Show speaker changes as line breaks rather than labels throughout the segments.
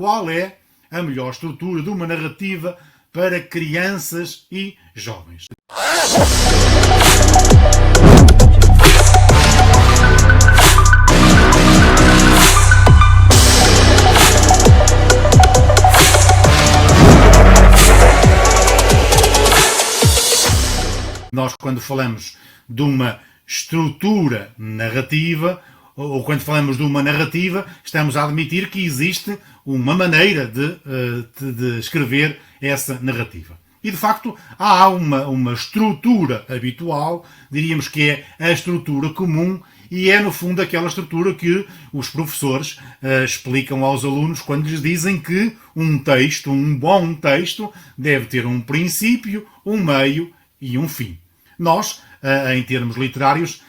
qual é a melhor estrutura de uma narrativa para crianças e jovens. Nós, quando falamos de uma estrutura narrativa, ou quando falamos de uma narrativa, estamos a admitir que existe uma maneira de escrever essa narrativa. E, de facto, há uma estrutura habitual, diríamos que é a estrutura comum, e é, no fundo, aquela estrutura que os professores explicam aos alunos quando lhes dizem que um texto, um bom texto, deve ter um princípio, um meio e um fim. Nós, em termos literários,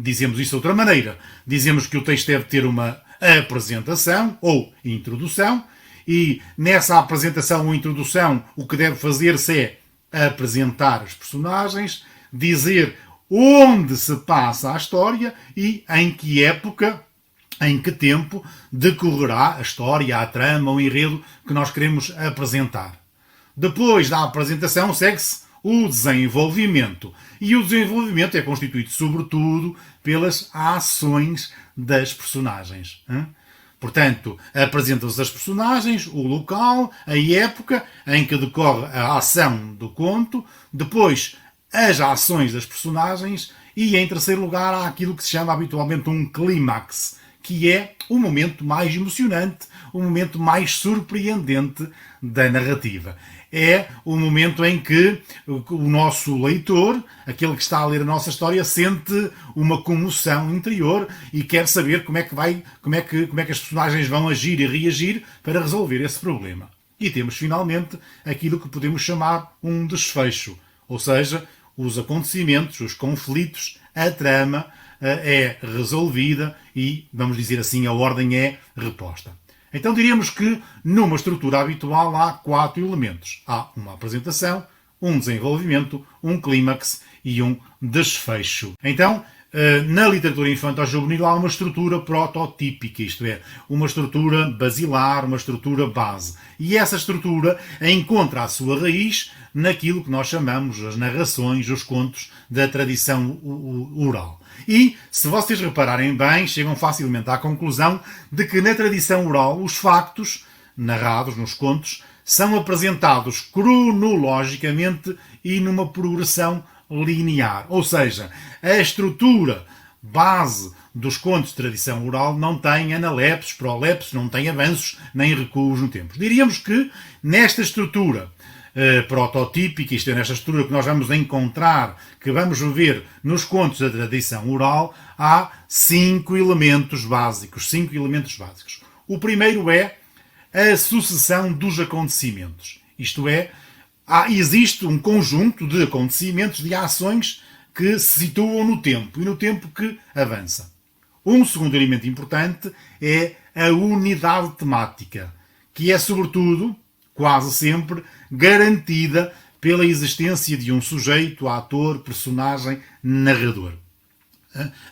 dizemos isso de outra maneira. Dizemos que o texto deve ter uma apresentação ou introdução, e nessa apresentação ou introdução o que deve fazer-se é apresentar os personagens, dizer onde se passa a história e em que época, em que tempo decorrerá a história, a trama, o enredo que nós queremos apresentar. Depois da apresentação segue-se o desenvolvimento. E o desenvolvimento é constituído, sobretudo, pelas ações das personagens. Portanto, apresentam-se as personagens, o local, a época em que decorre a ação do conto, depois as ações das personagens e, em terceiro lugar, há aquilo que se chama habitualmente um clímax, que é o momento mais emocionante, o momento mais surpreendente da narrativa. É o momento em que o nosso leitor, aquele que está a ler a nossa história, sente uma comoção interior e quer saber como é que as personagens vão agir e reagir para resolver esse problema. E temos, finalmente, aquilo que podemos chamar um desfecho, ou seja, os acontecimentos, os conflitos, a trama é resolvida e, vamos dizer assim, a ordem é reposta. Então diríamos que numa estrutura habitual há 4 elementos. Há uma apresentação, um desenvolvimento, um clímax e um desfecho. Então, na literatura infanto-juvenil há uma estrutura prototípica, isto é, uma estrutura basilar, uma estrutura base. E essa estrutura encontra a sua raiz naquilo que nós chamamos as narrações, os contos da tradição oral. E, se vocês repararem bem, chegam facilmente à conclusão de que na tradição oral os factos narrados nos contos são apresentados cronologicamente e numa progressão linear. Ou seja, a estrutura base dos contos de tradição oral não tem analepses, prolepses, não tem avanços nem recuos no tempo. Diríamos que nesta estrutura prototípica, isto é, nesta estrutura que nós vamos encontrar, que vamos ver nos contos da tradição oral, há 5 elementos básicos. O primeiro é a sucessão dos acontecimentos. Isto é, existe um conjunto de acontecimentos, de ações que se situam no tempo e no tempo que avança. Um segundo elemento importante é a unidade temática, que é, sobretudo, quase sempre, garantida pela existência de um sujeito, ator, personagem, narrador.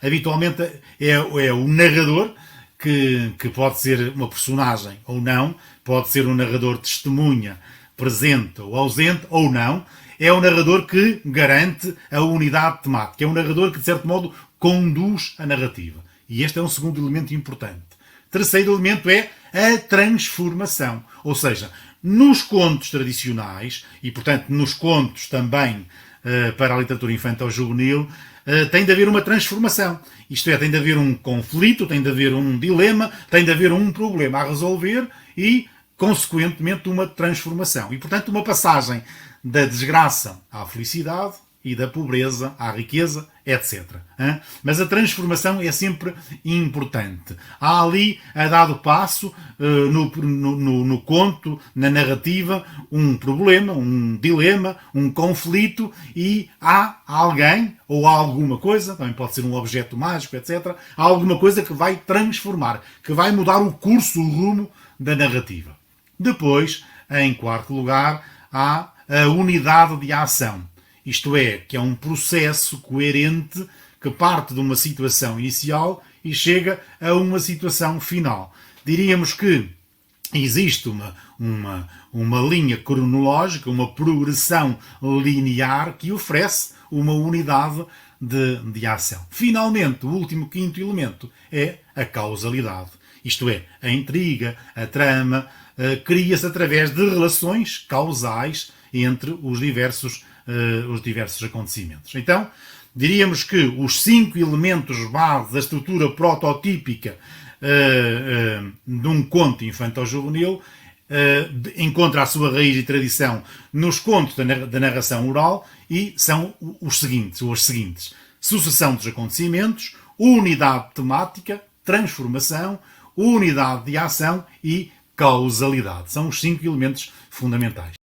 Habitualmente é o narrador, que pode ser uma personagem ou não, pode ser um narrador testemunha, presente ou ausente, ou não, é o narrador que garante a unidade temática, é o narrador que, de certo modo, conduz a narrativa. E este é um segundo elemento importante. Terceiro elemento é a transformação, ou seja, nos contos tradicionais, e portanto nos contos também para a literatura infantil-juvenil, tem de haver uma transformação. Isto é, tem de haver um conflito, tem de haver um dilema, tem de haver um problema a resolver e, consequentemente, uma transformação. E, portanto, uma passagem da desgraça à felicidade e da pobreza à riqueza, etc. Mas a transformação é sempre importante. Há ali, a dado passo, no conto, na narrativa, um problema, um dilema, um conflito, e há alguém, ou há alguma coisa, também pode ser um objeto mágico, etc. Há alguma coisa que vai transformar, que vai mudar o curso, o rumo da narrativa. Depois, em quarto lugar, há a unidade de ação. Isto é, que é um processo coerente que parte de uma situação inicial e chega a uma situação final. Diríamos que existe uma linha cronológica, uma progressão linear que oferece uma unidade de ação. Finalmente, o último quinto elemento é a causalidade. Isto é, a intriga, a trama, cria-se através de relações causais entre os diversos acontecimentos. Então, diríamos que os 5 elementos base da estrutura prototípica de um conto infantil-juvenil encontra a sua raiz e tradição nos contos da narração oral e são os seguintes: sucessão dos acontecimentos, unidade temática, transformação, unidade de ação e causalidade. São os 5 elementos fundamentais.